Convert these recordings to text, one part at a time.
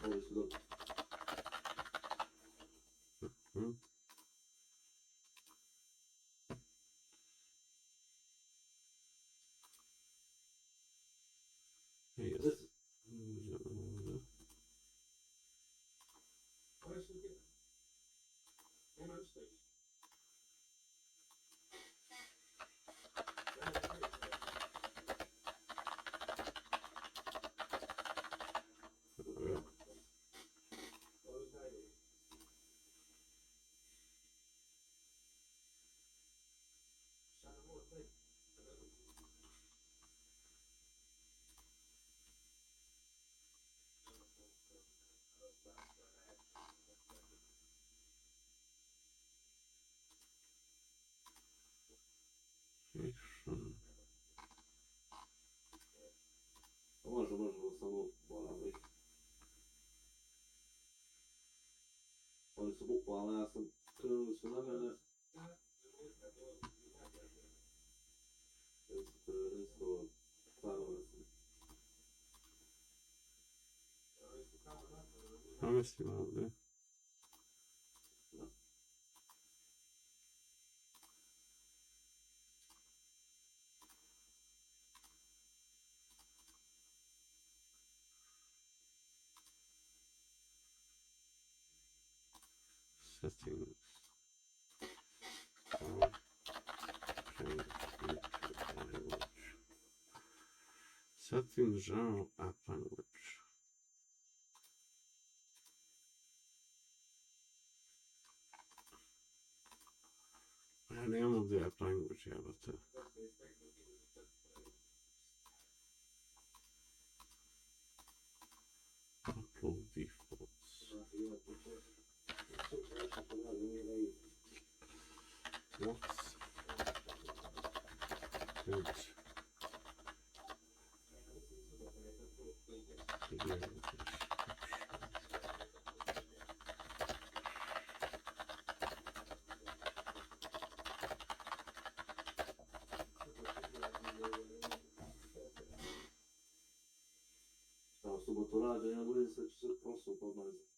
Ovi su dobri. Yes. Može, samo moram ih. Oni su bukvalno, ja sam krenuli su na mene. Ja sam teroristo, stvarno sam. A mislim ovdje. Settings. Settings genre app language. Ja nemam ovdje app language, jebate. Upload defaults. What's good? Evo, subotu rade, ja budem se ću se prosu podmaziti.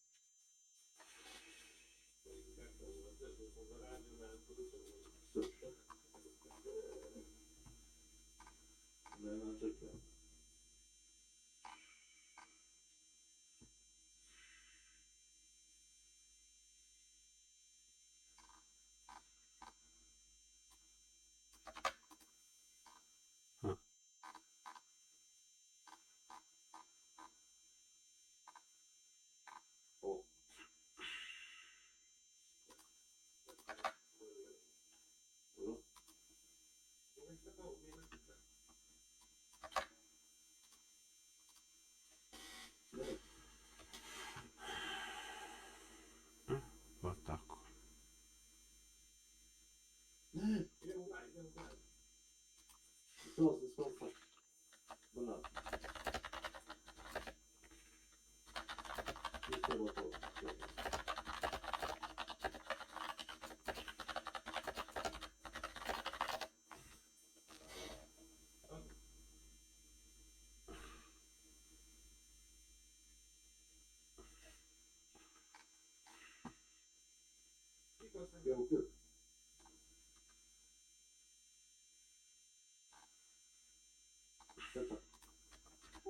Nema čekaj. Pa tako. To se skopa. Bravo. Ništa gotovo.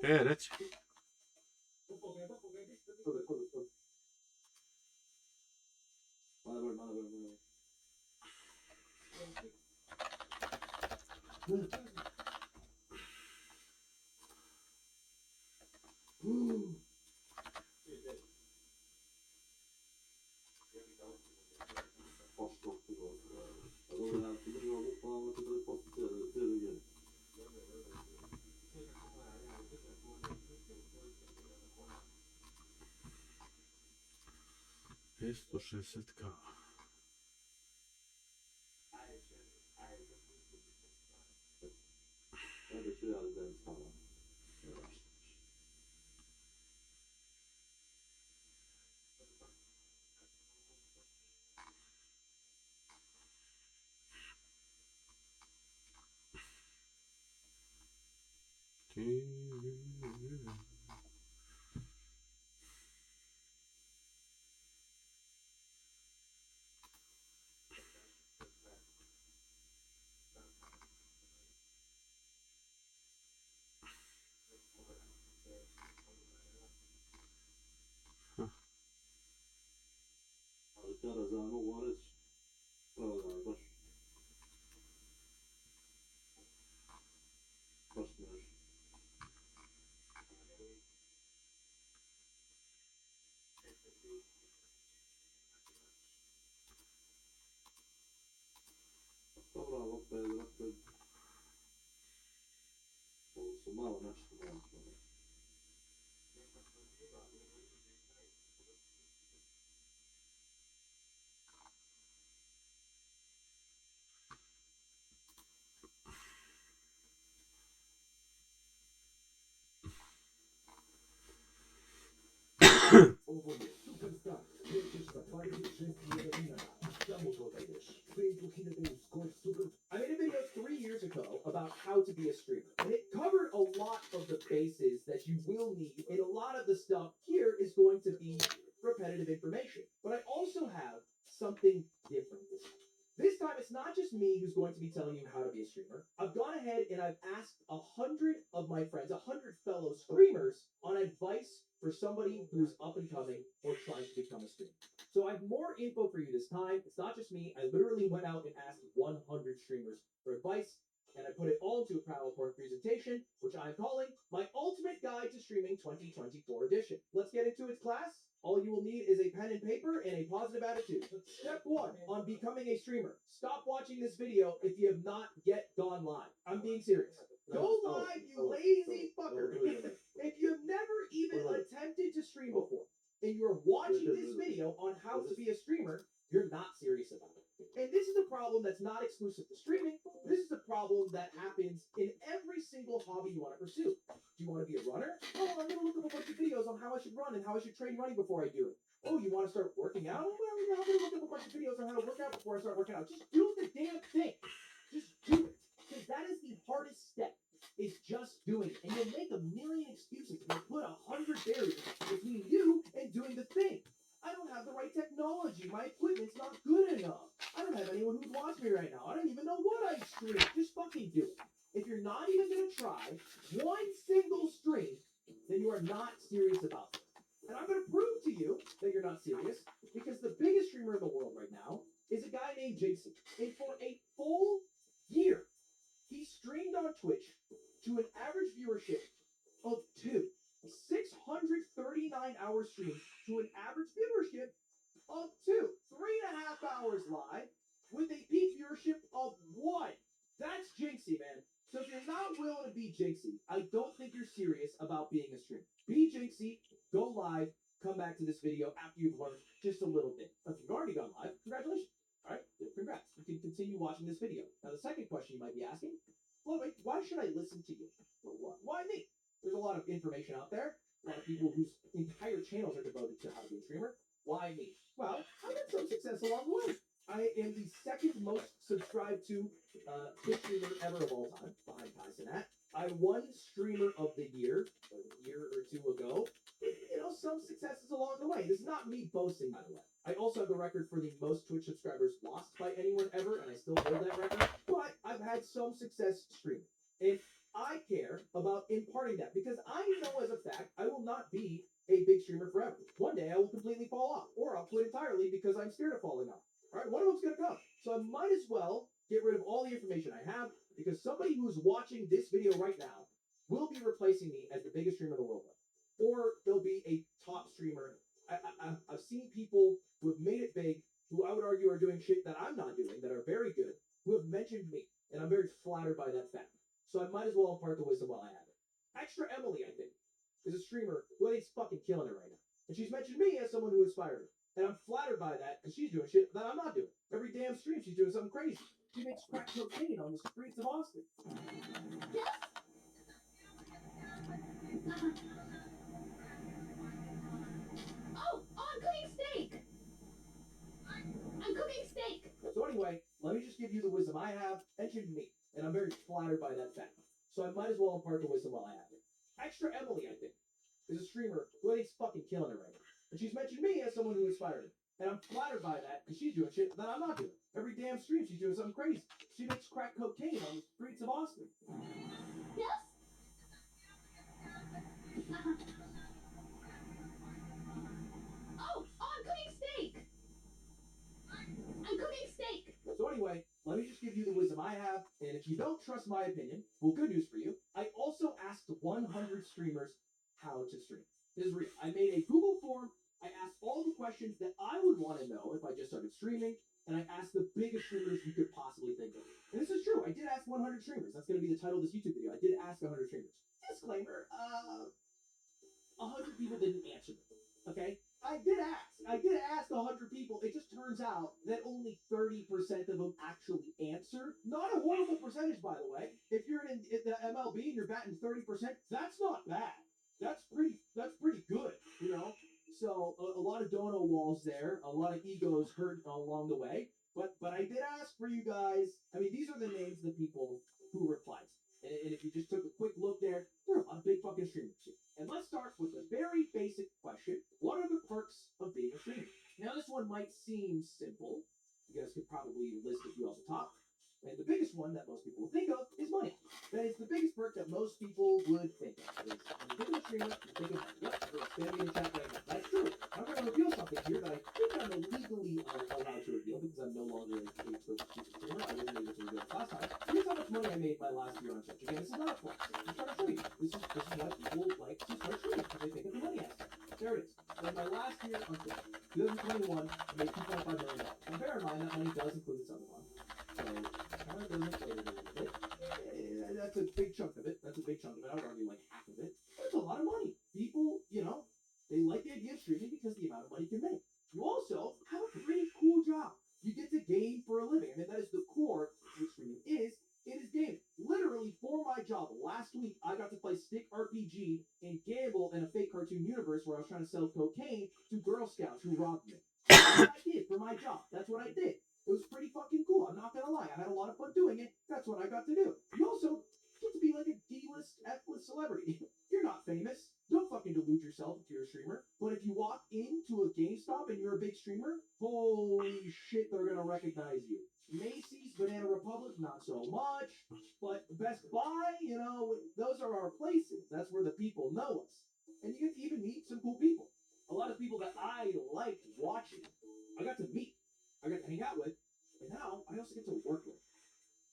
Reći. Malo. Jest 160k. Dobra, loppujen consumava nasce molto. I made a video 3 years ago about how to be a streamer, and it covered a lot of the bases that you will need, and a lot of the stuff here is going to be repetitive information. But I also have something different this time. This time, it's not just me who's going to be telling you how to be a streamer. I've gone ahead and I've asked 100 of my friends, 100 fellow streamers, on advice for somebody who's up and coming or trying to become a streamer. So I have more info for you this time. It's not just me. I literally went out and asked 100 streamers for advice, and I put it all into a PowerPoint presentation, which I'm calling my Ultimate Guide to Streaming 2024 Edition. Let's get into it, class. All you will need is a pen and paper and a positive attitude. Step 1 on becoming a streamer. Stop watching this video if you have not yet gone live. I'm being serious. Go live, you lazy fucker. If you've never even attempted to stream before, and you're watching this video on how to be a streamer, you're not serious about it. And this is a problem that's not exclusive to streaming. This is a problem that happens in every single hobby you want to pursue. Do you want to be a runner? Oh, I'm going to look up a bunch of videos on how I should run and how I should train running before I do it. Oh, you want to start working out? Well, I'm going to look up a bunch of videos on how to work out before I start working out. Just do the damn thing. Just do it. Because that is the hardest step. Is just doing it. And you'll make a million excuses and you'll put 100 barriers between you and doing the thing. I don't have the right technology. My equipment's not good enough. I don't have anyone who'd watch me right now. I don't even know what I stream. Just fucking do it. If you're not even going to try one single stream, then you are not serious about it. And I'm going to prove to you that you're not serious because the biggest streamer in the world right now is a guy named Jason. And for a full year, he streamed on Twitch to an average viewership of 639-hour stream to an average viewership of 3.5 hours live with a peak viewership of 1. That's jinxie, man. So if you're not willing to be jinxie, I don't think you're serious about being a streamer. Be jinxie, go live, come back to this video after you've learned just a little bit. If you've already gone live, congratulations. All right, congrats. You can continue watching this video. Now, the second question you might be asking, well, wait, why should I listen to you? Why me? There's a lot of information out there. A lot of people whose entire channels are devoted to how to be a streamer. Why me? Well, I've had some success along the way. I am the second most subscribed to Twitch streamer ever of all time, behind Kaizenat. I won Streamer of the Year a year or two ago. You know, some successes along the way. This is not me boasting, by the way. I also have the record for the most Twitch subscribers lost by anyone ever, and I still hold that record. But I've had some success streaming. And I care about imparting that because I know as a fact I will not be a big streamer forever. One day I will completely fall off, or I'll quit entirely because I'm scared of falling off. All right, one of them's going to come. So I might as well get rid of all the information I have because somebody who's watching this video right now will be replacing me as the biggest streamer in the world. Or they'll be a top streamer. I've seen people who have made it big, who I would argue are doing shit that I'm not doing, that are very good, who have mentioned me. And I'm very flattered by that fact. So I might as well impart the wisdom while I have it. Extra Emily, I think, is a streamer who I think's fucking killing it right now. And she's mentioned me as someone who inspired her. And I'm flattered by that because she's doing shit that I'm not doing. Every damn stream she's doing something crazy. She makes crack cocaine on the streets of Austin. Yes? Oh, I'm cooking steak! I'm cooking steak! So anyway, let me just give you the wisdom I have, mentioned me. And I'm very flattered by that fact. So I might as well impart the wisdom while I have it. Extra Emily, I think, is a streamer who I think's fucking killing it right now. And she's mentioned me as someone who inspired her. And I'm flattered by that because she's doing shit that I'm not doing. Every damn stream she's doing something crazy. She makes crack cocaine on the streets of Austin. Yes? Oh, I'm cooking steak! I'm cooking steak! So anyway, let me just give you the wisdom I have, and if you don't trust my opinion, well, good news for you. I also asked 100 streamers how to stream. This is real. I made a Google form. I asked all the questions that I would want to know if I just started streaming, and I asked the biggest streamers you could possibly think of. And this is true. I did ask 100 streamers. That's going to be the title of this YouTube video. I did ask 100 streamers. Disclaimer, 100 people didn't answer me. Okay? I did ask 100 people. It just turns out that only 30% of them actually answered. Not a horrible percentage, by the way. If you're in the MLB and you're batting 30%, that's not bad. That's pretty good, you know? So a lot of dono walls there, a lot of egos hurt along the way. But I did ask for you guys. I mean, these are the names of the people who replied. And if you just took a quick look there are a lot of big fucking streamers here. And let's start with the very basic question. What are the perks of being a streamer? Now, this one might seem simple. You guys could probably list a few off the top. And the biggest one that most people will think of is money. That is the biggest perk that most people would think of. Is when you think of a streamer, you think of money. Yep, we're spamming in chat right now. That's true. I'm going to reveal something here that I think I'm illegally allowed to reveal because I'm no longer a exclusive streamer. I wasn't able to reveal it last time. Here's how much money I made my last year on Twitch. Again, this is not a flex. I'm trying to show you. This is why people like to start streaming because they think of the money aspect. There it is. So my last year on Twitch, 2021, I made $2.5 million. Now bear in mind that money does include this other one. So kind of doesn't play with it a little bit. That's a big chunk of it. I would argue like half of it. That's a lot of money. People, you know, they like the idea of streaming because the amount of money you can make. You also have a pretty cool job. You get to game for a living. I mean, that is the core of what streaming is. It is gaming. Literally, for my job, last week, I got to play Stick RPG and gamble in a fake cartoon universe where I was trying to sell cocaine to Girl Scouts who robbed me. That's what I did for my job. That's what I did. It was pretty fucking cool. I'm not gonna lie. I had a lot of fun doing it. That's what I got to do. You also get to be like a D-list, F-list celebrity. You're not famous. Don't fucking delude yourself if you're a streamer. But if you walk into a GameStop and you're a big streamer, holy shit, they're gonna recognize you. Macy's, Banana Republic, not so much. But Best Buy, you know, those are our places. That's where the people know us. And you get to even meet some cool people. A lot of people that I liked watching, I got to meet. I got to hang out with, and now I also get to work with.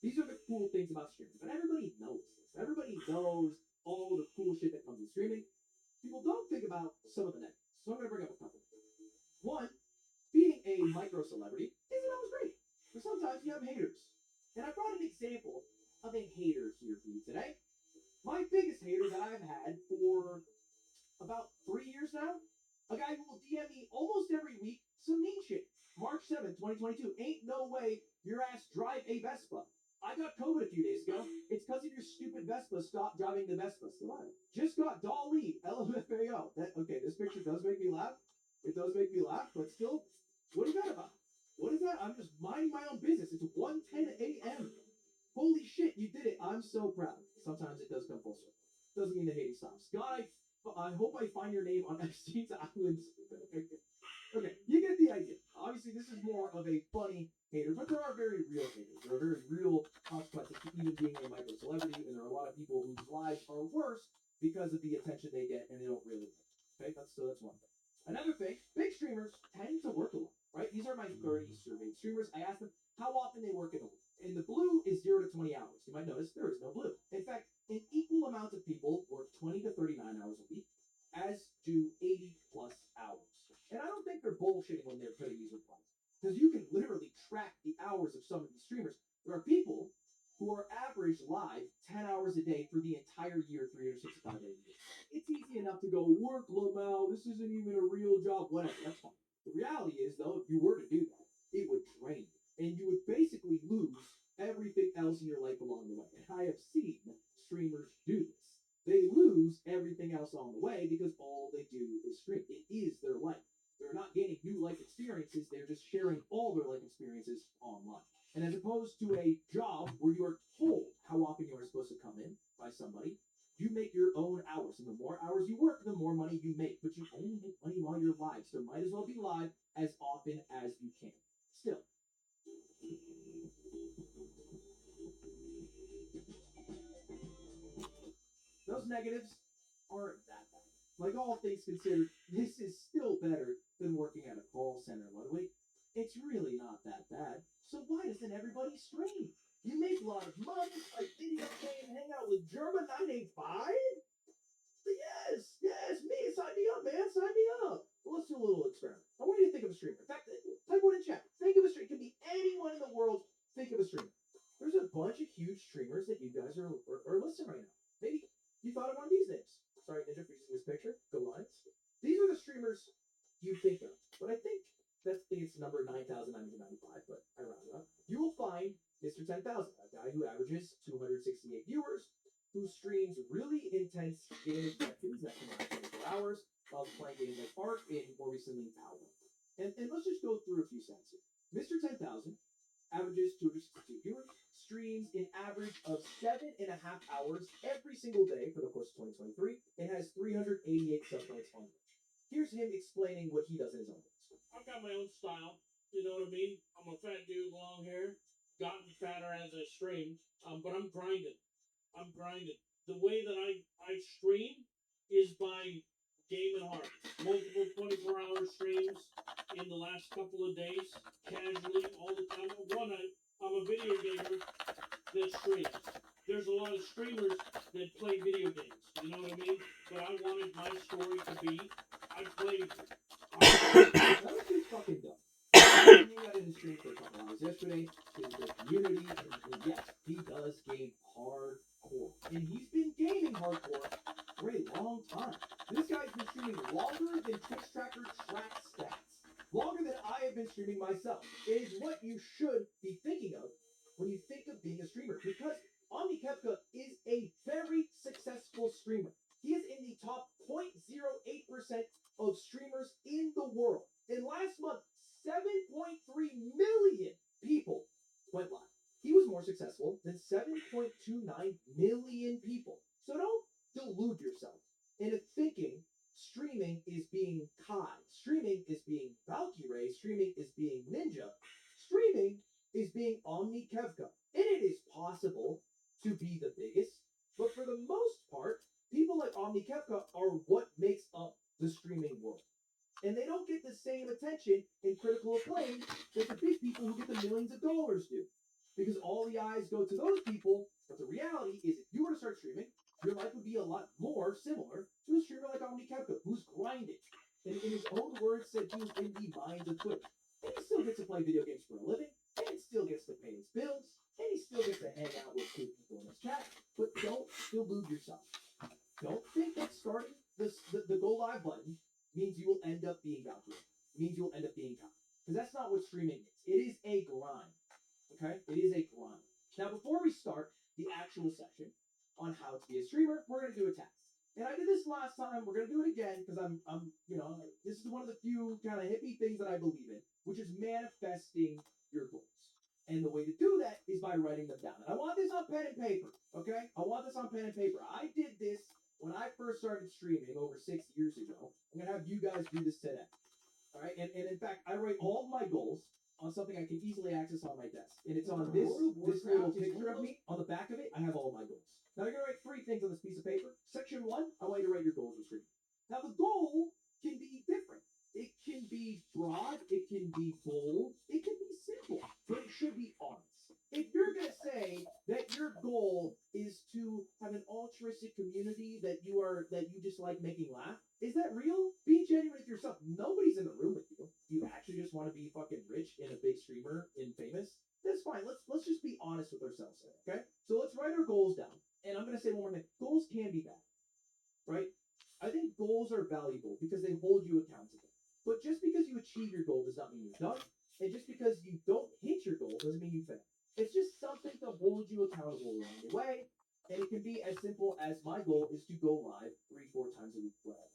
These are the cool things about streaming, but everybody knows this. Everybody knows all the cool shit that comes with streaming. People don't think about some of the negatives, so I'm going to bring up a couple. One, being a micro celebrity isn't always great, but sometimes you have haters. And I brought an example of a hater here for you today. My biggest hater that I've had for about 3 years now, a guy who will DM me almost every week some mean shit. March 7th, 2022. Ain't no way your ass drive a Vespa. I got COVID a few days ago. It's because of your stupid Vespa. Stop driving the Vespa. Still on it. Just got Dolly. LMFAO. Okay, this picture does make me laugh. It does make me laugh, but still, what is that about? What is that? I'm just minding my own business. It's 1:10 a.m. Holy shit, you did it. I'm so proud. Sometimes it does come full circle. Doesn't mean the hating stops. God, I hope I find your name on Epstein's Islands. Okay, you get the idea. Obviously, this is more of a funny hater, but there are very real haters. There are very real consequences to even being a micro celebrity, and there are a lot of people whose lives are worse because of the attention they get, and they don't really like it. Okay, that's one thing. Another thing, big streamers tend to work a lot, right? These are my 30 surveyed streamers. I asked them how often they work in a week. And the blue is 0 to 20 hours. You might notice there is no blue. In fact, an equal amount of people work 20 to 39 hours a week, as do 80 plus hours. And I don't think they're bullshitting when they're putting these replies. Because you can literally track the hours of some of these streamers. There are people who are average live 10 hours a day for the entire year, 365 days a year. It's easy enough to go, work, Lamau, this isn't even a real job, whatever, that's fine. The reality is, though, if you were to do that, it would drain you. And you would basically lose everything else in your life along the way. And I have seen streamers do this. They lose everything else on the way because all they do is stream. It is their life. They're not gaining new life experiences. They're just sharing all their life experiences online. And as opposed to a job where you are told how often you are supposed to come in by somebody, you make your own hours. And the more hours you work, the more money you make. But you only make money while you're live. So might as well be live as often as you can. Still. Those negatives aren't that bad. Like all things considered, this is still better than working at a call center, Ludwig. It's really not that bad. So why doesn't everybody stream? You make a lot of money, like video game, hang out with German 985? Yes, me, sign me up, man, sign me up. Let's do a little streamers you think of. But I think it's number 9,995, but I round it up. You will find Mr. 10,000, a guy who averages 268 viewers, who streams really intense gaming sessions that can last 24 hours while playing games like Ark and more recently Power. And let's just go through a few stats here. Mr. 10,000 averages 262 viewers, streams an average of 7.5 hours every single day for the course of 2023, and has 388 subpoints on Twitch. Here's him explaining what he does in his own words. I've got my own style. You know what I mean? I'm a fat dude, long hair, gotten fatter as I stream, but I'm grinding. The way that I stream is by gaming hard. Multiple 24-hour streams in the last couple of days, casually, all the time. I'm a video gamer that streams. There's a lot of streamers that play video games. You know what I mean? But I wanted my story to be, I played. That was just fucking dumb. He got in the stream for a couple hours yesterday in the community, and yes, he does game hardcore. And he's been gaming hardcore for a long time. This guy's been streaming longer than Twitch Tracker tracks stats. Longer than I have been streaming myself. It is what you should be thinking of when you think of being a streamer. Because OmniKevka is a very successful streamer. He is in the top 0.08% of streamers in the world. And last month, 7.3 million people went live. He was more successful than 7.29 million people. So don't delude yourself into thinking streaming is being Kai, streaming is being Valkyrie, streaming is being Ninja, streaming is being OmniKevka. And it is possible to be the biggest, but for the most part, people like OmniKevka are what makes up the streaming world. And they don't get the same attention and critical acclaim that the big people who get the millions of dollars do. Because all the eyes go to those people, but the reality is if you were to start streaming, your life would be a lot more similar to a streamer like OmniKevka, who's grinding. And in his own words said he was in the minds of Twitch. And he still gets to play video games for a living, and he still gets to pay his bills, and he still gets to hang out with good people in his chat. But don't delude yourself. Don't think that starting the go live button means you will end up being Valkyrie. Means you will end up being Kai. Because that's not what streaming is. It is a grind. Okay? It is a grind. Now, before we start the actual session on how to be a streamer, we're going to do a task. And I did this last time. We're going to do it again because this is one of the few kind of hippie things that I believe in, which is manifesting your goals. And the way to do that is by writing them down. And I want this on pen and paper, okay? I want this on pen and paper. I did this when I first started streaming over 6 years ago. I'm going to have you guys do this today. All right? And in fact, I write all of my goals on something I can easily access on my desk. And it's on this little picture of me. On the back of it, I have all of my goals. Now, you're going to write 3 things on this piece of paper. Section 1, I want you to write your goals for streaming. Now, the goal can be different. It can be broad, it can be bold, it can be simple, but it should be honest. If you're going to say that your goal is to have an altruistic community that you just like making laugh, is that real? Be genuine with yourself. Nobody's in the room with you. You actually just want to be fucking rich and a big streamer and famous? That's fine. Let's just be honest with ourselves, okay? So let's write our goals down. And I'm going to say one more thing. Goals can be bad, right? I think goals are valuable because they hold you accountable. But just because you achieve your goal does not mean you're done. And just because you don't hit your goal doesn't mean you fail. It's just something to hold you accountable along the way. And it can be as simple as my goal is to go live 3-4 times a week, whatever.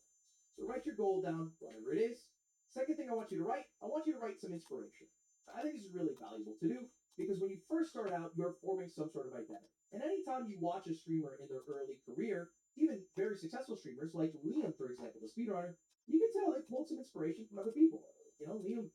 So write your goal down, whatever it is. Second thing I want you to write some inspiration. I think this is really valuable to do because when you first start out, you're forming some sort of identity. And anytime you watch a streamer in their early career, even very successful streamers like Liam, for example, the speedrunner, you can tell they pulled some inspiration from other people. You know, Liam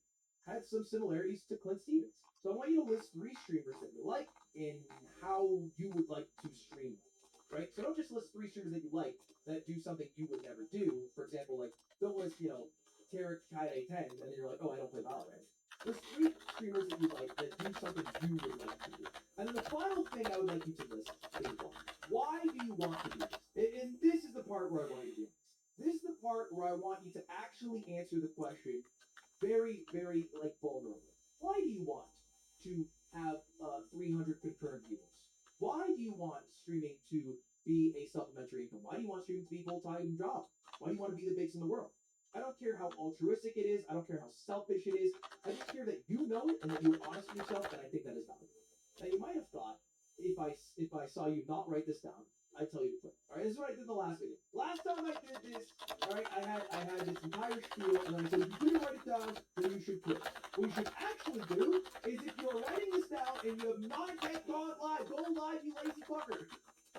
had some similarities to Clint Stevens. So I want you to list 3 streamers that you like and how you would like to stream them, right? So don't just list 3 streamers that you like that do something you would never do. For example, like, don't list, Tarek Kaide 10, and then you're like, oh, I don't play Valorant. List 3 streamers that you like that do something you would like to do. And then the final thing I would like you to list is why. Why do you want to do this? And this is the part where I want you to do this. This is the part where I want you to actually answer the question very, very, vulnerably. Why do you want to have 300 concurrent viewers? Why do you want streaming to be a supplementary income? Why do you want streaming to be a full-time job? Why do you want to be the biggest in the world? I don't care how altruistic it is. I don't care how selfish it is. I just care that you know it and that you're honest with yourself, and I think that is valuable. Now, you might have thought, if I saw you not write this down, I'd tell you to quit. All right, this is what I did in the last video. Last time I did this, all right, I had this entire spiel, and I said, if you didn't write it down, then you should quit. What you should actually do is, if you're writing this down and you have not yet gone live, go live, you lazy fucker.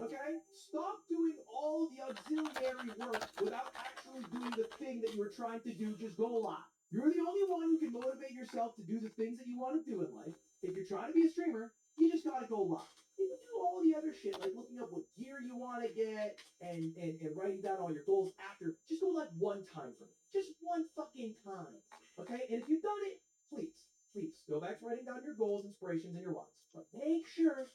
Okay? Stop doing all the auxiliary work without actually doing the thing that you were trying to do. Just go live. You're the only one who can motivate yourself to do the things that you want to do in life. If you're trying to be a streamer, you just gotta go live. You can do all the other shit, like looking up what gear you want to get and writing down all your goals after. Just go live one time for me. Just one fucking time. Okay? And if you've done it, please go back to writing down your goals, inspirations, and your wants. But make sure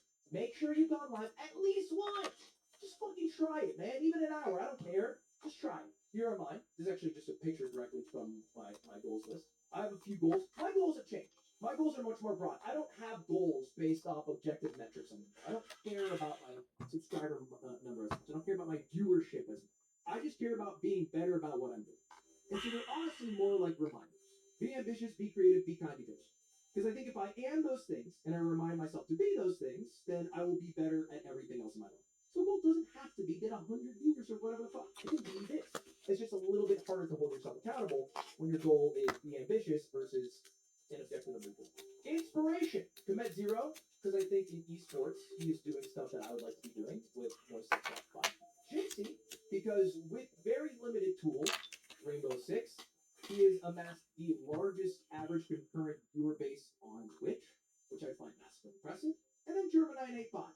you've gone live at least once. Just fucking try it, man. Even an hour, I don't care. Just try it. Here are mine. This is actually just a picture directly from my goals list. I have a few goals. My goals have changed. My goals are much more broad. I don't have goals based off objective metrics anymore. I don't care about my subscriber numbers. I don't care about my viewership as much. I just care about being better about what I'm doing. And so they're honestly more like reminders. Be ambitious, be creative, be kind, be patient. Because I think if I am those things and I remind myself to be those things, then I will be better at everything else in my life. So a goal doesn't have to be get 100 viewers or whatever the fuck. It can be this. It's just a little bit harder to hold yourself accountable when your goal is be ambitious versus an objective number 2. Inspiration. Commit Zero, because I think in esports he is doing stuff that I would like to be doing with more success. Jinxie, because with very limited tools, Rainbow Six, he has amassed the largest average concurrent viewer base on Twitch, which I find massively impressive. And then Germa985,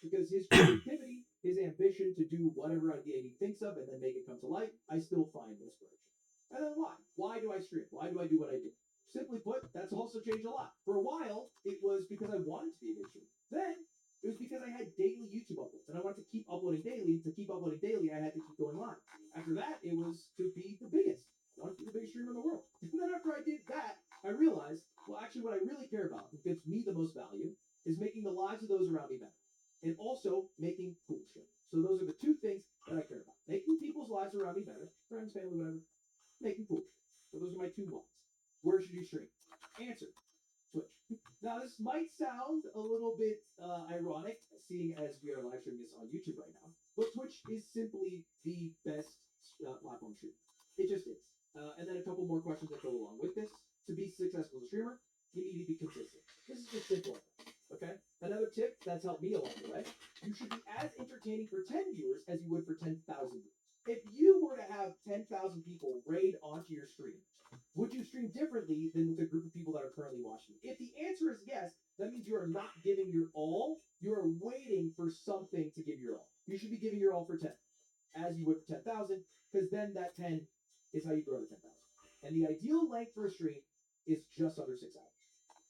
because his creativity, his ambition to do whatever idea he thinks of and then make it come to life, I still find inspiration. And then why? Why do I stream? Why do I do what I do? Simply put, that's also changed a lot. For a while, it was because I wanted to be a good streamer. Then, it was because I had daily YouTube uploads, and I wanted to keep uploading daily. To keep uploading daily, I had to keep going live. After that, it was to be the biggest. I wanted to be the biggest streamer in the world. And then after I did that, I realized, well, actually what I really care about, and gives me the most value, is making the lives of those around me better. And also making cool shit. So those are the two things that I care about. Making people's lives around me better, friends, family, whatever. Making cool shit. So those are my 2 wants. Where should you stream? Answer. Twitch. Now this might sound a little bit ironic, seeing as we are live streaming this on YouTube right now, but Twitch is simply the best platform stream. It just is. And then a couple more questions that go along with this. To be successful as a streamer, you need to be consistent. This is just simple. Okay? Another tip that's helped me along the way, you should be as entertaining for 10 viewers as you would for 10,000 viewers. If you were to have 10,000 people raid onto your stream, would you stream differently than with the group of people that are currently watching? If the answer is yes, that means you are not giving your all. You are waiting for something to give your all. You should be giving your all for 10, as you would for 10,000, because then that 10 is how you grow to 10,000. And the ideal length for a stream is just under 6 hours.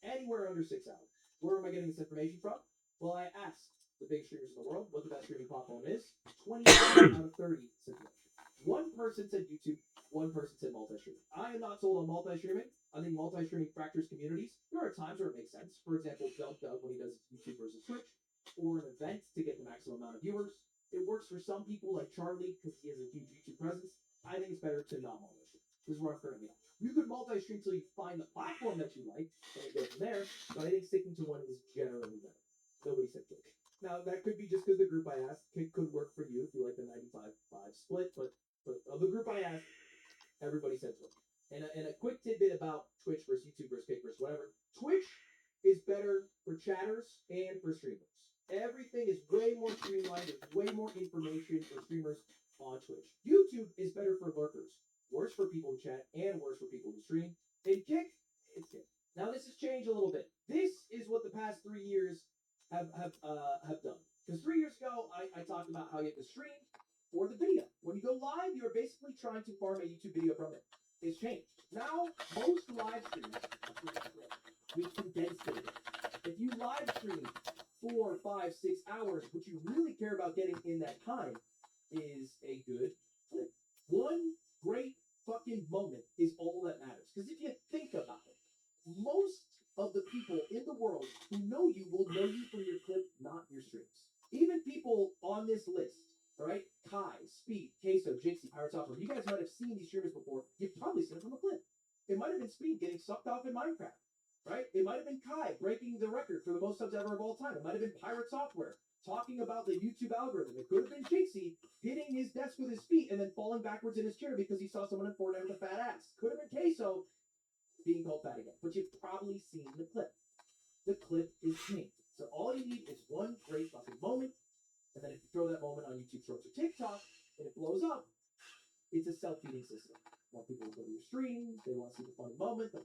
Anywhere under 6 hours. Where am I getting this information from? Well, I asked the big streamers in the world what the best streaming platform is. 29 out of 30 said Twitch. One person said YouTube. One person said multi-streaming. I am not sold on multi-streaming. I think multi-streaming fractures communities. There are times where it makes sense. For example, Doug when he does YouTube versus Twitch, or an event to get the maximum amount of viewers. It works for some people like Charlie because he has a huge YouTube presence. I think it's better to not multi-stream. This is where I'm currently at. You could multi-stream till you find the platform that you like, and you go from there. But I think sticking to one is generally better. Nobody said Twitch. Now that could be just because the group I asked could work for you if you like the 95-5 split, but of the group I asked, everybody said Twitch. And a quick tidbit about Twitch versus YouTube versus Kick versus whatever. Twitch is better for chatters and for streamers. Everything is way more streamlined. There's way more information for streamers on Twitch. YouTube is better for lurkers. Worse for people who chat and worse for people who stream. In Kick, it's Kick. Now this has changed a little bit. This is what the past 3 years have done. Because 3 years ago, I talked about how you have to stream for the video. When you go live, you're basically trying to farm a YouTube video from it. It's changed. Now, most live streams, we've condensed it. If you live stream 4, 5, 6 hours, what you really care about getting in that time is a good clip. One great fucking moment is all that matters. Because if you think about it, most of the people in the world who know you will know you from your clip, not your streams. Even people on this list, all right? Kai, Speed, Queso, Jinxie, Pirates Opera. You guys might have seen these streamers before. You've might have been Speed getting sucked off in Minecraft, right? It might have been Kai breaking the record for the most subs ever of all time. It might have been Pirate Software talking about the YouTube algorithm. It could have been Jinxie hitting his desk with his feet and then falling backwards in his chair because he saw someone in Fortnite with a fat ass. Could have been Queso being called fat again. But you've probably seen the clip. The clip is king. So all you need is one great fucking moment, and then if you throw that moment on YouTube Shorts or TikTok, and it blows up, it's a self-feeding system. More people will go to your stream, they want to see the funny moment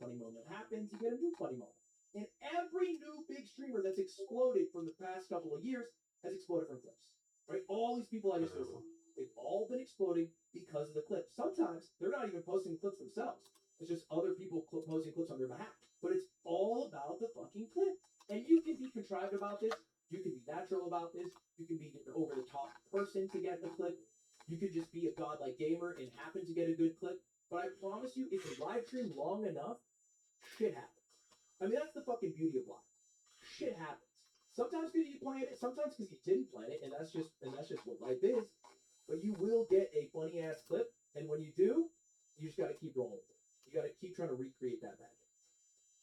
happens, you get a new funny moment. And every new big streamer that's exploded from the past couple of years has exploded from clips. Right? All these people I just listed, they've all been exploding because of the clips. Sometimes they're not even posting clips themselves. It's just other people posting clips on their behalf. But it's all about the fucking clip. And you can be contrived about this. You can be natural about this. You can be an over-the-top person to get the clip. You could just be a godlike gamer and happen to get a good clip. But I promise you, if you live stream long enough, shit happens. I mean, that's the fucking beauty of live. Shit happens. Sometimes because you planned it, sometimes because you didn't plan it, and that's just what life is. But you will get a funny ass clip, and when you do, you just gotta keep rolling with it. You gotta keep trying to recreate that magic.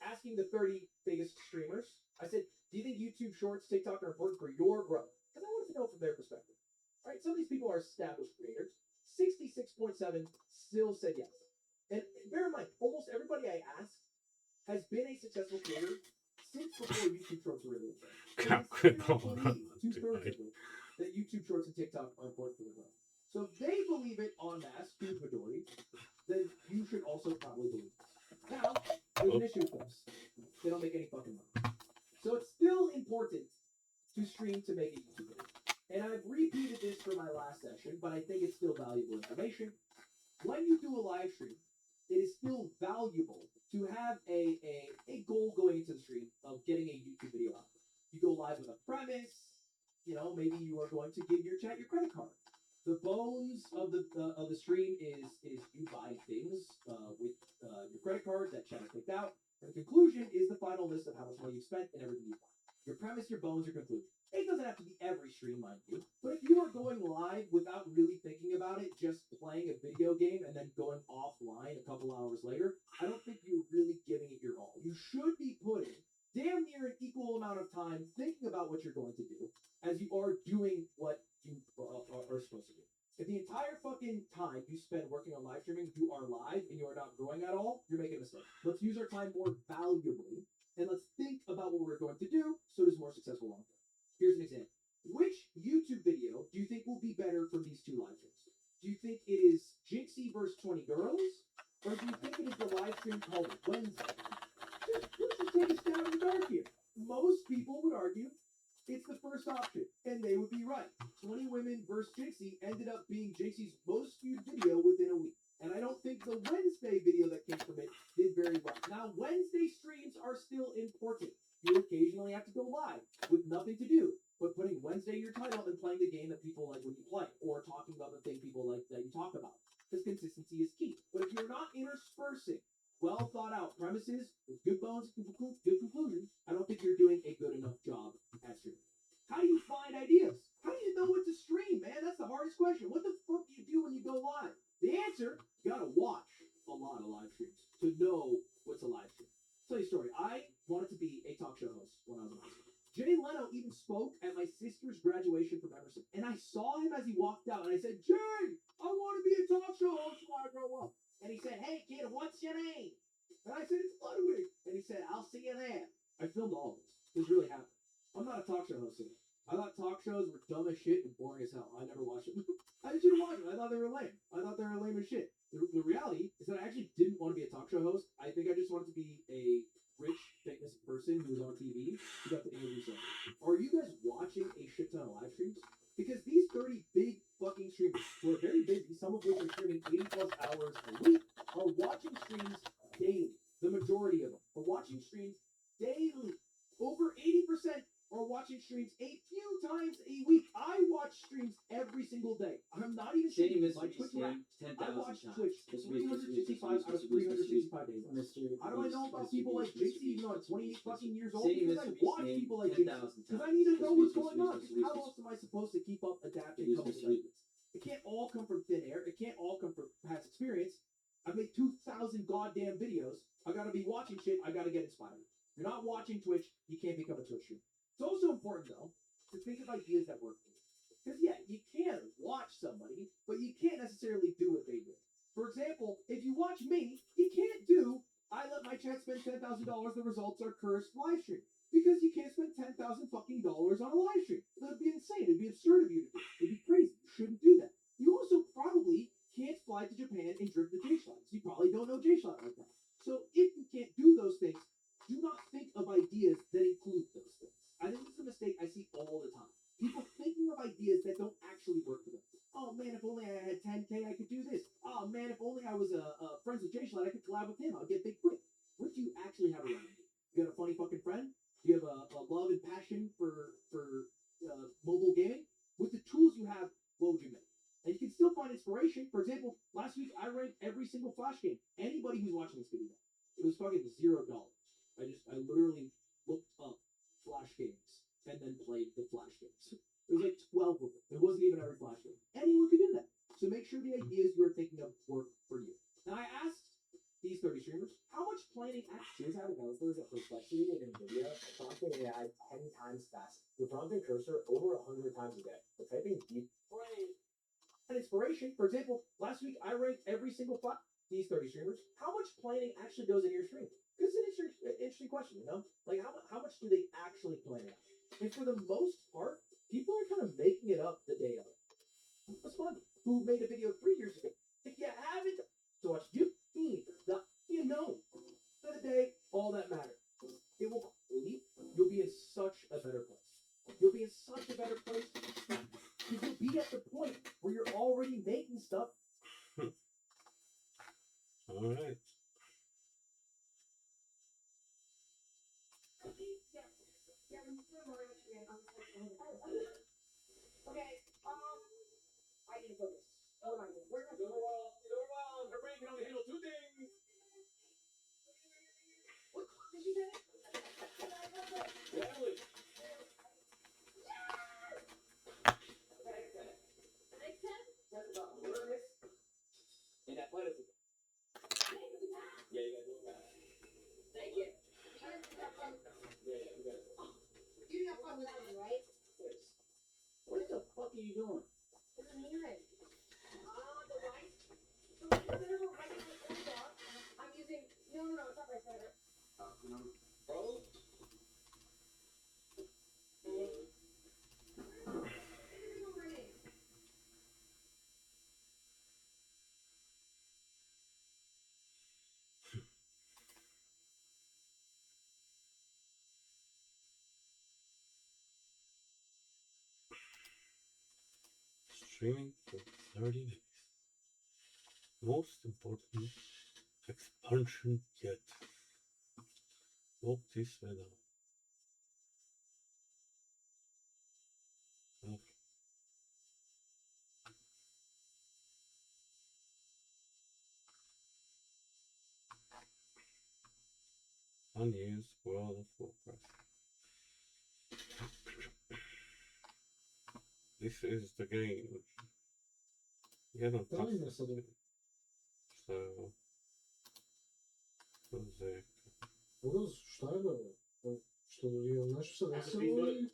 Asking the 30 biggest streamers, I said, do you think YouTube Shorts, TikTok are important for your growth? Because I wanted to know from their perspective. All right, some of these people are established creators. 66.7 still said yes. And bear in mind, almost everybody I asked has been a successful creator since before YouTube Shorts were really important. Got So quit they still all believe, that. 2/3 of them, that YouTube Shorts and TikTok are important for their growth. So if they believe it en masse, huge majority, then you should also probably believe it. Now, there's an issue with this. They don't make any fucking money. So it's still important to stream to make a YouTube video. And I've repeated this for my last session, but I think it's still valuable information. When you do a live stream, it is still valuable to have a goal going into the stream of getting a YouTube video out. You go live with a premise, maybe you are going to give your chat your credit card. The bones of the stream is you buy things with your credit card that chat has picked out. And the conclusion is the final list of how much money you spent and everything you bought. Your premise, your bones, your conclusion. It doesn't have to be every stream, mind you. But if you are going live without really thinking about it, just playing a video game and then going offline a couple hours later, I don't think you're really giving it your all. You should be putting damn near an equal amount of time thinking about what you're going to do as you are doing what you are supposed to do. If the entire fucking time you spend working on live streaming, you are live and you are not growing at all, you're making a mistake. Let's use our time more valuably and let's think about what we're going to do so it is more successful long term. Here's an example. Which YouTube video do you think will be better from these two live streams? Do you think it is Jinxie versus 20 girls? Or do you think it is the live stream called Wednesday? Let's just take a stab in the dark here. Most people would argue it's the first option, and they would be right. 20 women versus Jinxie ended up being Jinxie's most viewed video within a week. And I don't think the Wednesday video that came from it did very well. Now, Wednesday streams are still important. You occasionally have to go live with nothing to do but putting Wednesday in your title and playing the game that people like when you play, or talking about the thing people like that you talk about. Because consistency is key. But if you're not interspersing well thought out premises with good bones, good conclusions, I don't think you're doing a good enough job at streaming. How do you find ideas? How do you know what to stream, man? That's the hardest question. What the fuck do you do when you go live? The answer, you gotta watch a lot of live streams to know what's a live stream. I'll tell you a story. I wanted to be a talk show host when I was in high school. Jay Leno even spoke at my sister's graduation from Emerson. And I saw him as he walked out, and I said, Jay, I want to be a talk show host when I grow up. And he said, hey, kid, what's your name? And I said, it's Ludwig. And he said, I'll see you there. I filmed all of this. This really happened. I'm not a talk show host anymore. I thought talk shows were dumb as shit and boring as hell. I never watched them. I just didn't watch them. I thought they were lame. I thought they were lame as shit. The reality is that I actually didn't want to be a talk show host. I think I just wanted to be a rich fitness person who was on TV who got to interview someone. Are you guys watching a shit ton of live streams? Because these 30 big fucking streamers who are very busy, some of which are streaming 80 plus hours a week, are watching streams daily. The majority of them are watching streams daily. Over 80% are watching streams a few times a week. I watch streams every single day. I'm not even saying my Twitch rap. I watch Twitch 365 out of 365 days. How do I know about people like Jinxie even though I'm 28 fucking years old? Because I watch people like Jinxie. Because I need to know what's going on. How else am I supposed to keep up, adapting, coming to It can't all come from thin air. It can't all come from past experience. I've made 2,000 goddamn videos. I gotta be watching shit. I gotta get inspired. You're not watching Twitch. You can't become a Twitch streamer. It's also important though to think of ideas that work for you. Because yeah, you can watch somebody, but you can't necessarily do what they do. For example, if you watch me, you can't do I let my chat spend $10,000. The results are cursed live stream. Because you can't spend $10,000 fucking dollars on a live stream. That would be insane. It'd be absurd of you to do. It'd be crazy. You shouldn't do that. You also probably can't fly to Japan and drip the J-Shots. You probably don't know J-Shot like that. So if you can't do those things, do not think of ideas that include those things. I think this is a mistake I see all the time. People thinking of ideas that don't actually work for them. Oh man, if only I had 10K, I could do this. Oh man, if only I was friends with J-Shot, I could collab with him. I'll get big quick. What do you actually have around you? You got a funny fucking friend? Do you have a love and passion for mobile gaming? With the tools you have, what would you make? And you can still find inspiration. For example, last week I ranked every single Flash game. Anybody who's watching this video, it was fucking $0. I literally looked up Flash games and then played the Flash games. There was like 12 of them. It wasn't even every Flash game. Anyone could do that. So make sure the ideas you are thinking of work for you. Now I asked these 30 streamers, how much planning Here's how developers at Perplexity and NVIDIA prompting AI 10 times fast. The prompting cursor over 100 times a day. The typing deep and inspiration? For example, last week I ranked every single these 30 streamers. How much planning actually goes in your stream? Because it's an interesting question, you know? Like how much do they actually plan out? And for the most part, people are kind of making it up the day of. What's fun? Who made a video 3 years ago? If you haven't, so watch you know. For the day, all that matters. It will leap. You'll be in such a better place. You'll be in such a better place because you'll be at the point where you're already making stuff. All right. Okay, I need to focus. What am I doing? Where am I going? Your brain can only handle two things. What did you say? Natalie. Next 10? That's about awareness and athleticism. Yeah, you gotta do it fast. Thank you. Yeah, you got it. You have fun without me, right? What the fuck are you doing? What do you mean? The right. So whenever I'm writing my own doc, I'm using. No, it's not right there. Bro? Streaming for 30 days. Most important expansion yet. Walk this way now. Okay. Unused World of Warcraft. This is the game. You haven't touched it. So, music. Šta je dobro? Što je nešto se desilo i...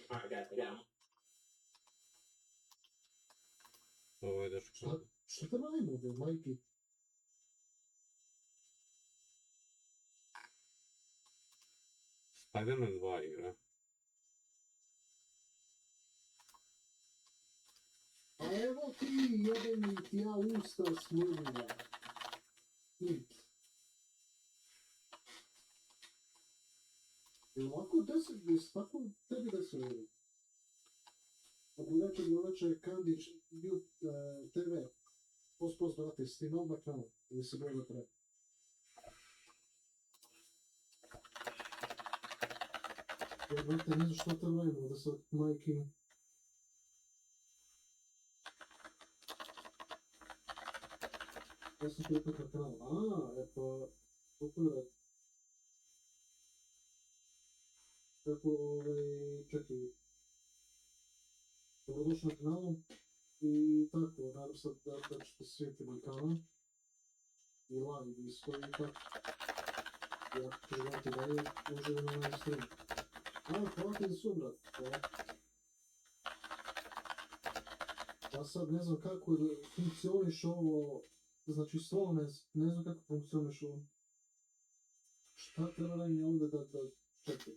Ovo je dečko. Šta te radimo, bre, majki? Spider-Man 2 igra. A evo ti jebeni ti ja usta smrnja. Hint. Jel ovako 10, tako tebi 10 euro? Inače Kandic TV. Post, brate, si ti nov na kanal. Ili se bolje treba? Ja, brate, ne znam šta te radimo, da sad majke... Ja sam pripet na kanal. Eto, pogledaj. Tako, čekaj. Dobrodošli na kanalu. I tako, nadam se da ćete svijetiti na kanal. i live isto i tako. I ako ćeš gledati dalje, može na live stream. Hvala ti za sve, brat. Hvala. Ja sad ne znam kako funkcioniš ovo, znači stvarno ne znam kako funkcioniš ovo. Šta treba da mi ovdje da čekaj.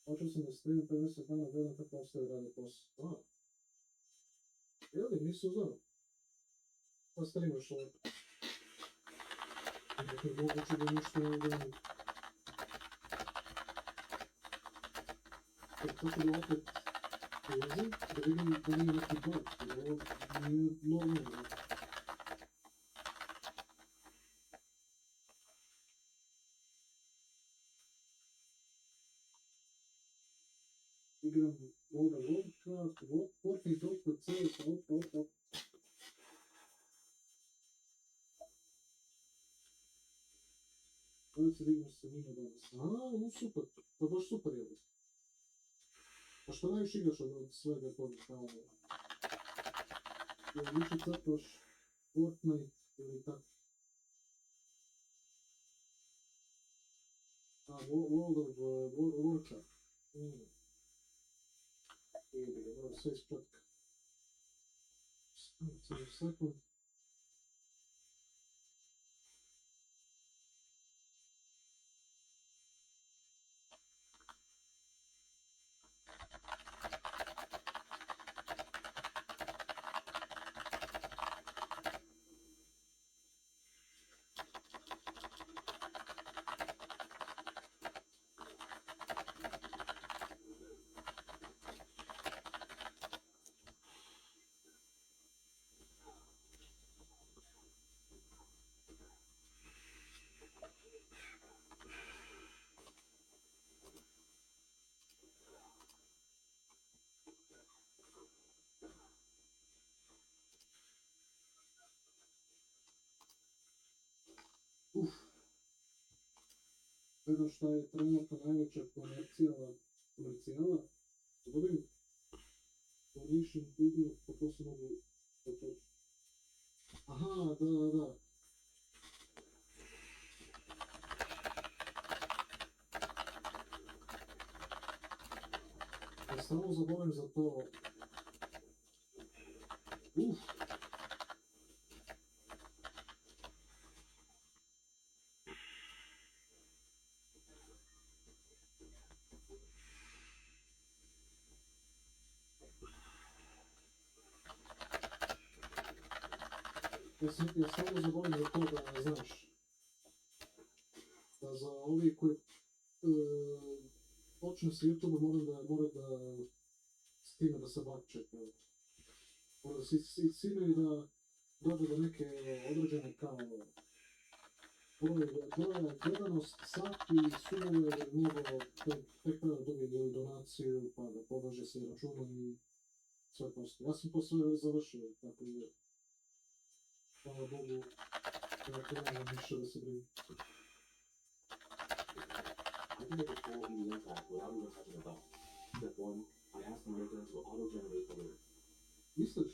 Počeo sam da streamim 50 dana, gledam kako ostaje rade posao. Jeli, nisam znao. Pa streamaš ovo. Dakle, moguće da ništa ne gledam. Tako da opet ulazim, da vidim da nije neki bug, jer ovo nije normalno. Igram ovdje Warcraft, Fortnite, Dota, Telefon, Ovo se vidim se njima danas. Super, to je baš super je. A što najviše igraš od svega toga kao... Jel više crtaš Fortnite ili tako? World of Warcraft. Jebi ga, moram sve ispratka. Samo sekund. Ono što je trenutno najveća komercijala, da dobrim donation video, pa to se mogu potočiti. Aha, da. Ja samo zaboravim za to. Ja samo zaboravim za to da, znaš, da za ovi koji počne s YouTube mora da s time da se bakče. Mora da se ciljuju da dođe do neke određene kao broja gledanost, sati, sumove, mnogo tek tada dobije donaciju, pa da poveže se računom i sve postoje. Ja sam to sve završio, tako da hvala Bogu, da to nema više da se brinu. I can make a full easy impact without even touching a bell. Step 1, I ask the maker to auto-generate the lyrics. Misliš?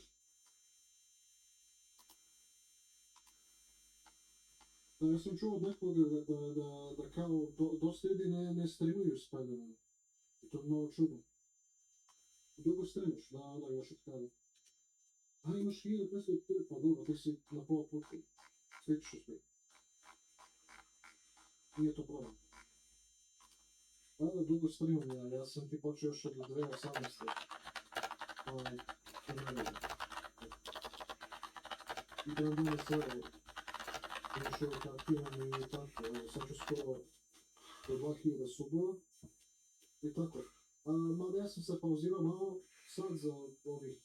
Da, ja sam čuo od nekoga da kao dosta ljudi ne streamuju Spider-Man. I to je malo čudno. Dugo streamaš? Da, još od kada. Imaš 1500, pa dobro, ti si na pola puta. Sve ćeš uspjeti. Nije to problem. Da, dugo streamam ja sam ti počeo još od 2018. I dan danas još uvijek aktivan i tako, sad ću skoro do 2000 subova i tako. Mada ja sam se pauzirao malo sad za ovih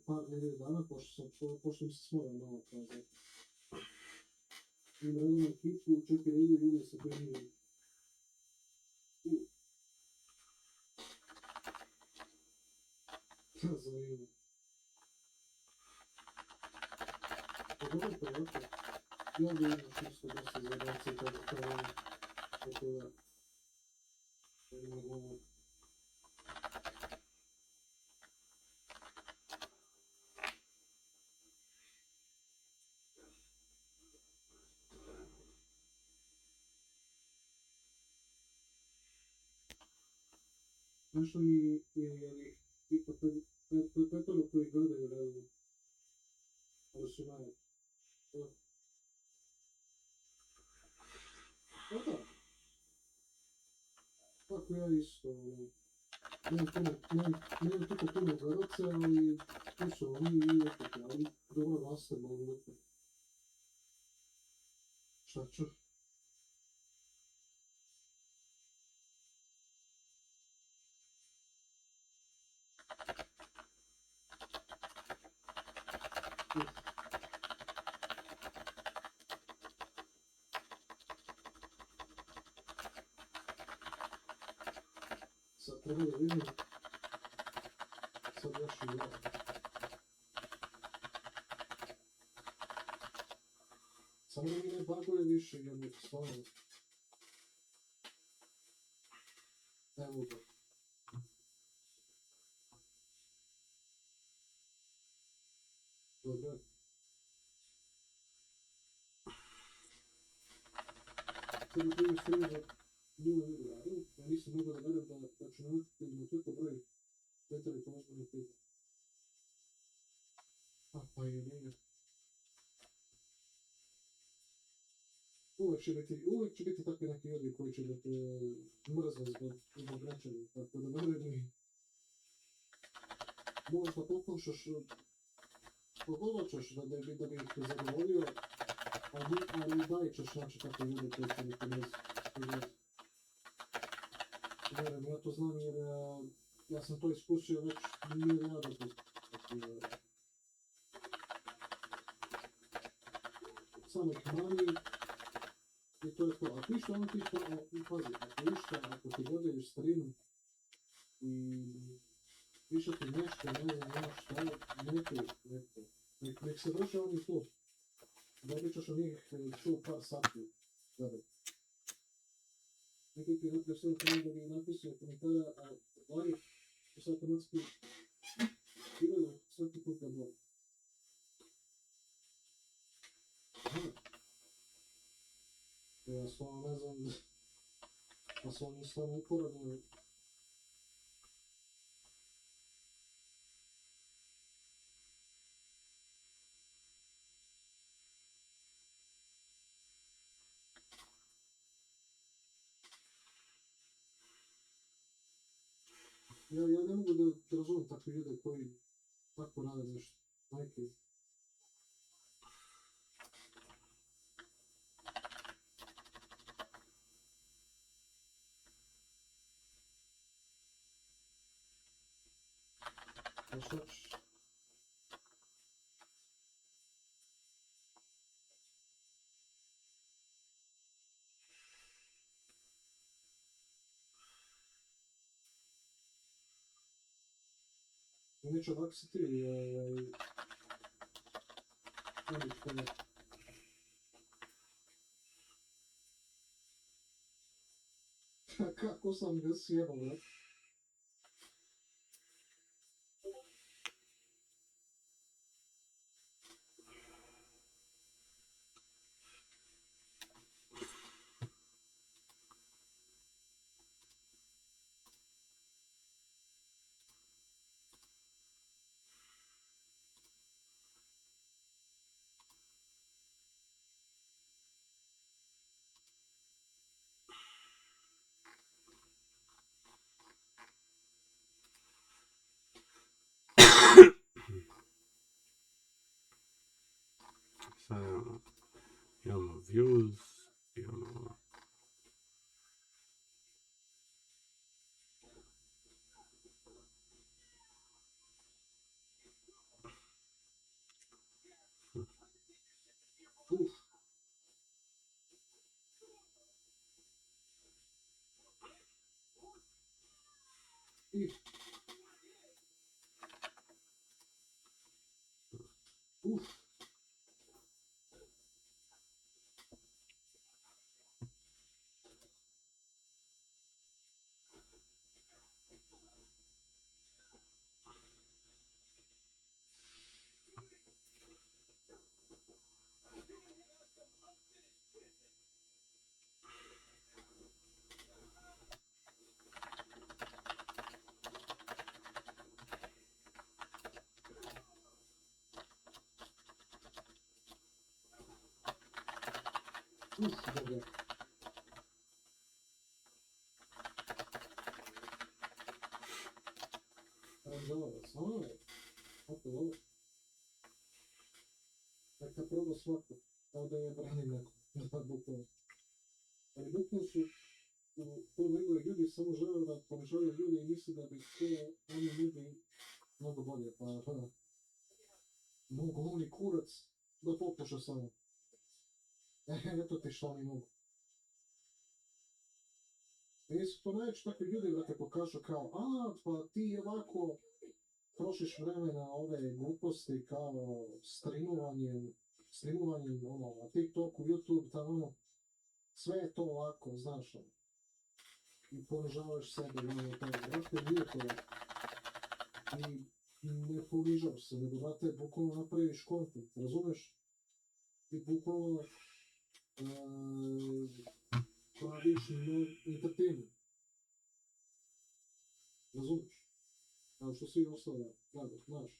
par nedelje dana, pošto mi se smora malo kazati. Imam redovnu ekipu, 4 ljudi se primili. Zanimljivo. Pa dobro to ovako. Ja ovdje imaš isto dosta zadaci tako da imamo Nešto mi je petoro koji gledaju realno. Ali su pa da. Tako ja isto, nemam tako puno gledaca, ali tu su oni i opet, ali dobro raste malo opet. Šta ću? Sad treba da vidim, sad još i ja. Samo da mi ne baguje više, jer mi stvarno. Evo ga. Dobro. Sad mi prvi stream za bilo radio, ja nisam mogao da gledam da ću nautiti na toliko broj petari to ozbiljno pita. Pa je nije. Uvijek će biti takvi neki ljudi koji će da te mrzne zbog nečega, tako da ne vredi. Možda pokušaš, pogovačaš da bi ih zadovoljio, ali daj ćeš naći takve ljude koji će da te mrzne. Vjerujem, ja to znam jer ja sam to iskusio već milijardu puta. Samo ih mani i to je to. Ako išta ono ti pazi, ako ti gledaju stream i više ti nešto, ne znam šta, nek se vrše oni tu. Dobit ćeš od njih čuo par sati. Dobro. Neki ti napravio sve ukrajem da mi napisuje komentara, a oni su automatski idaju svaki put na blog. Ja stvarno ne znam da su oni stvarno uporadni. Ja ne mogu da razumijem takve ljude koji tako rade nešto. Majke. A šta ćeš? Neće ovaksiti Kandic TV. Kako sam ga sjebao, brat? Sad imamo views, imamo Dobro. Nažalost, tako dobro. Neka proba svako, kao da je branim neko, bukvalno. Ali bukvalno su u toj ligu ljudi samo žele da ponižavaju ljudi i misle da bi sve oni ljudi mnogo bolje, pa mogu oni kurac da popuša samo. Eto ti što oni mogu. I su to najveći takvi ljudi da te pokažu kao, pa ti ovako trošiš vreme na ove gluposti kao streamovanje na TikToku, YouTube, tamo, sve je to ovako, znaš, i ponižavaš sebe, brate, nije to, i ne ponižavaš se, nego, brate, bukvalno napraviš kontent, razumeš? I bukvalno praviš entertainment, razumeš? Kao što svi ostali gledaju, znaš.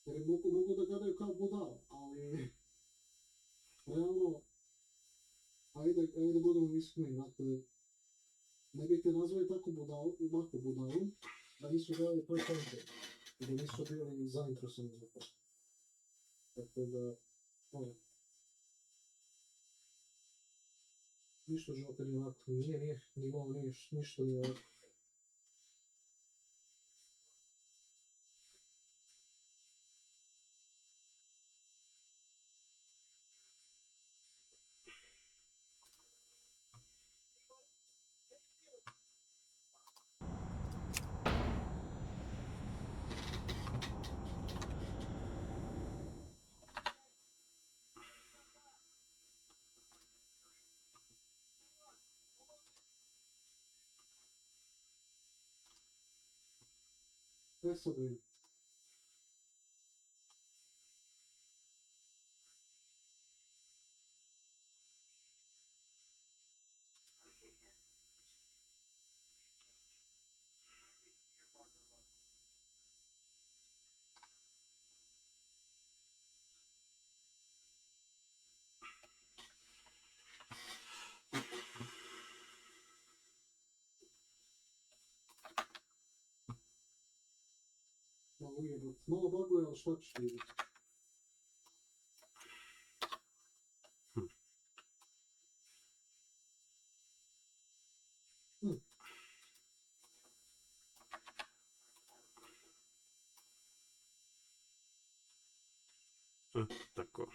Jer mogu da gledaju kao budala, ali realno, ajde budemo iskreni, dakle, ne bi te nazvali tako budalom, da nisu gledali tvoj content, i da nisu bili zainteresovani za to. Dakle da, ništa u životu nije ovako, nije, ništa nije ovako. Sad vidim. Malo baguje, ali šta ćeš vidjeti? Tako.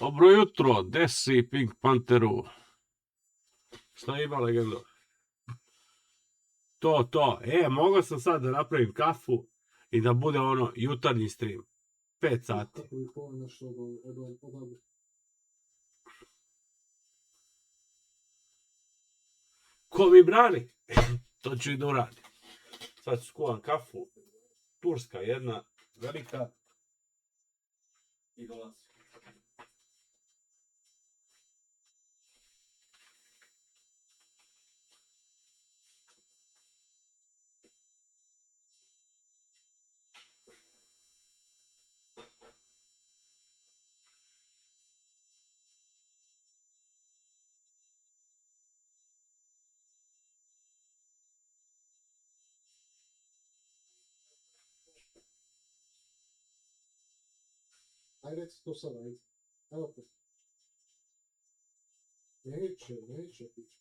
Dobro jutro, desi Pink Panteru. Šta ima legendo? To. Mogao sam sad da napravim kafu i da bude ono jutarnji stream. 5 sati. Kako bi pola nešto odabri? Ko mi brani? To ću i da uradim. Sad ću skuvam kafu. Turska jedna, velika. I dolazim. Ajde, reci to sada, ajde. Evo te. Neće pići.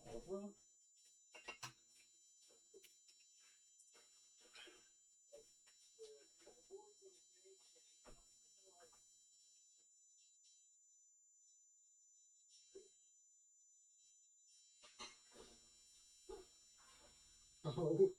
Aha. Au.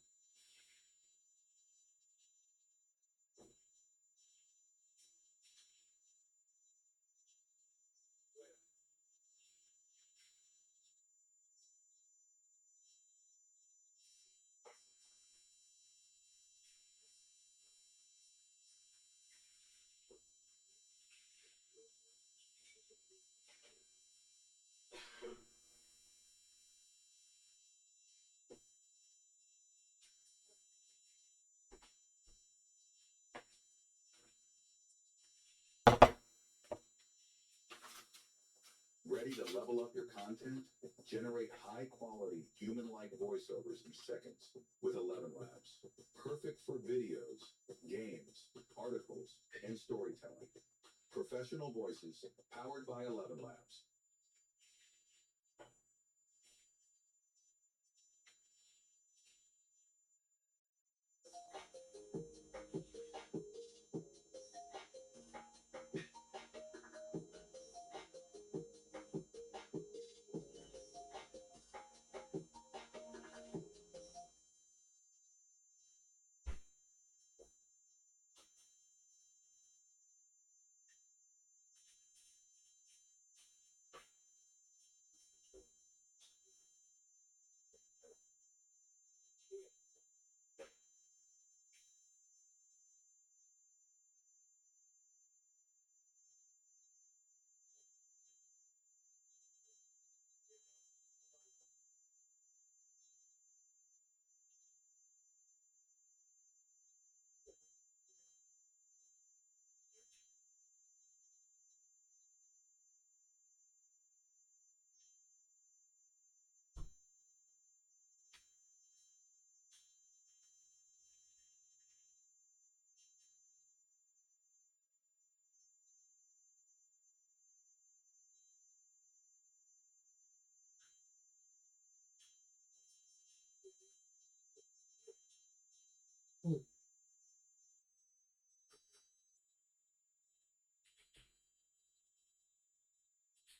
Ready to level up your content? Generate high-quality, human-like voiceovers in seconds with 11 Labs. Perfect for videos, games, articles, and storytelling. Professional voices powered by 11 Labs.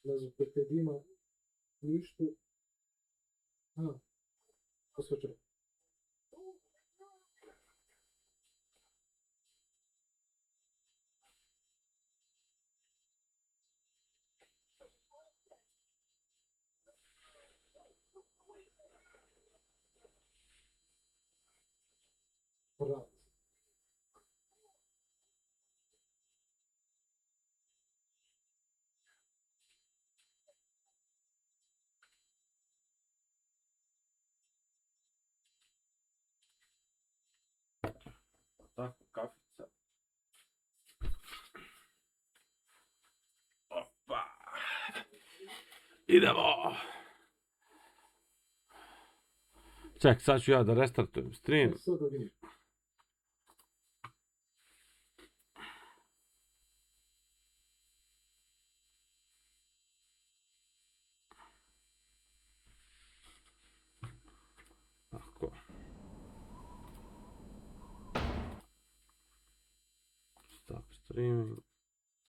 Влезох пред има ништо. Посвечено. Брат. Tako, kafica. Opa! Idemo! Ček, sad ću ja da restartujem stream. Sad da vidim. Tako. Stop streaming.